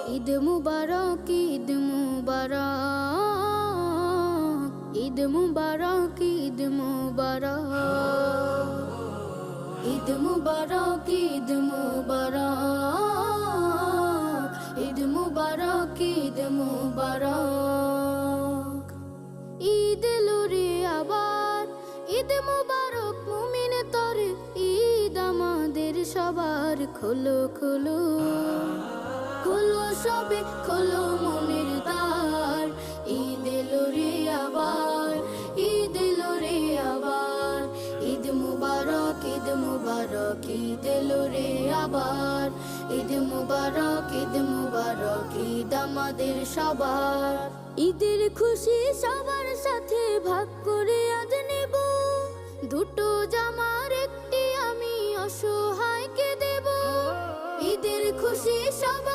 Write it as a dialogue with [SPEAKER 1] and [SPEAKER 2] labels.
[SPEAKER 1] ঈদ মুবারক, ঈদ মুবারক, ঈদ মুবারক, ঈদ মুবারক, ঈদ মুবারক, ঈদ মুবারক, ঈদ মুবারক, ঈদ মুবারক। ঈদ এলো রে আবার, ঈদ মুবারক মুমিন তরে, ঈদ আমাদের সবার। খোলো খোলো খোলো সবে খোলো মনের দ্বার, ঈদ এলো রে আবার, ঈদ এলো রে আবার। ঈদ মুবারক, ঈদ মুবারক, ঈদ এলো রে আবার। ঈদ মুবারক, ঈদ মুবারক, ঈদ আমাদের সবার। ঈদের খুশি সবার সাথে ভাগ করে আজ নেব, দুটো জামার একটি আমি অসহায়কে দেব। ঈদের খুশি সবার